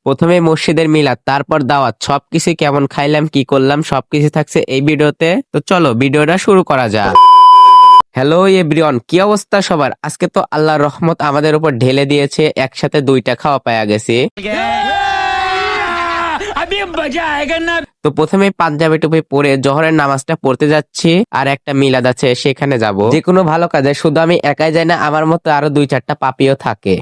প্রথমে মসজিদের মিলাদ, তারপর দাওয়াত, সবকিছু কেমন খাইলাম কি করলাম সবকিছু থাকছে এই ভিডিওতে। তো চলো ভিডিওটা শুরু করা যাক। হ্যালো এভরিওয়ান, কি অবস্থা সবার? আজকে তো আল্লাহর রহমত আমাদের উপর ঢেলে দিয়েছে, একসাথে দুইটা খাওয়া পাওয়া গেছে। তো প্রথমে পাঞ্জাবি টুপি পরে জোহরের নামাজটা পড়তে যাচ্ছি, আর একটা মিলাদ আছে সেখানে যাব। যে কোনো ভালো কাজে শুধু আমি একাই যাই না, আমার মতো আরো 2-4টা পাপিও থাকে।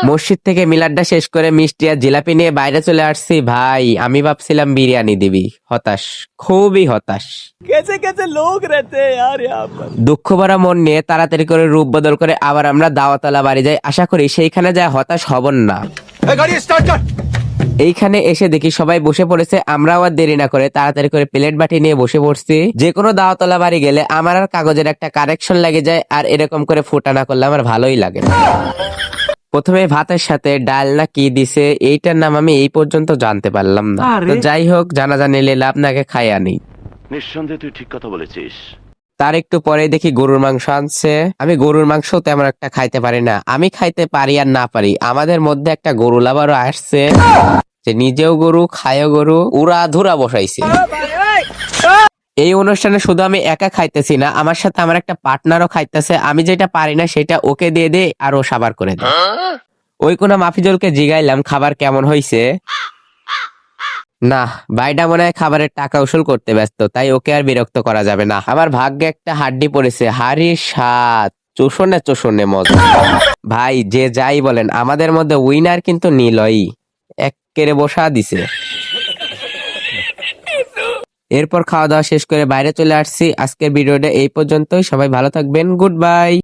মসজিদ থেকে মিলাদটা শেষ করে মিষ্টি আর জিলাপি নিয়ে বাইরে চলে আসছি। ভাই আমি ভাবছিলাম বিরিয়ানি দিবি, হতাশ, খুবই হতাশ। कैसे कैसे लोग रहते हैं यार यहाँ पर। দুঃখ ভরা মন নিয়ে তাড়াতাড়ি করে রূপ বদল করে আবার আমরা দাওয়াতলা বাড়ি যাই, আশা করি সেইখানে যায় হতাশ হব না। এইখানে এসে দেখি সবাই বসে পড়েছে, আমরাও আর দেরি না করে তাড়াতাড়ি করে প্লেট বাটি নিয়ে বসে পড়ছি। যে কোনো দাওয়াতলা বাড়ি গেলে আমার আর কাগজের একটা কারেকশন লেগে যায়, আর এরকম করে ফুটা না করলে আমার ভালোই লাগে না। প্রথমে ভাতের সাথে ডাল না কি দিছে, এইটার নাম আমি এই পর্যন্ত জানতে পারলাম না। তো যাই হোক, জানা জানিলে লাভ, নাকে খাই আনি। নিঃসন্দেহে তুই ঠিক কথা বলেছিস। তার একটু পরে দেখি গরুর মাংস আনছে। আমি গরুর মাংস তেমন একটা খাইতে পারি না, আমি খাইতে পারি আর না পারি, আমাদের মধ্যে একটা গরু লাভারও আসছে, যে নিজেও গরু খায়ও গরু, উড়া ধুরা বসাইছে। এই অনুষ্ঠানে শুধু আমি একা খাইতেছি না, আমার সাথে আমার একটা পার্টনারও খাইতেছে। আমি যেটা পারি না সেটা ওকে দিয়ে দে, আর ও সাবার করে দেয়। ওই কোনা মাফিজুলকে জিগাইলাম খাবার কেমন হইছে। না, ভাইটা মনে হয় খাবারের টাকা উসুল করতে ব্যস্ত, তাই ওকে আর বিরক্ত করা যাবে না। আমার ভাগ্যে একটা হাড্ডি পড়েছে, হাড়ির স্বাদ চোষণে চোষণে মজা। ভাই যে যাই বলেন, আমাদের মধ্যে উইনার কিন্তু নীলই, এক্কেরে বসা দিছে। এরপর খাওয়া দাওয়া শেষ করে বাইরে চলে আসছি। আজকের ভিডিওটা এই পর্যন্তই, সবাই ভালো থাকবেন, গুড বাই।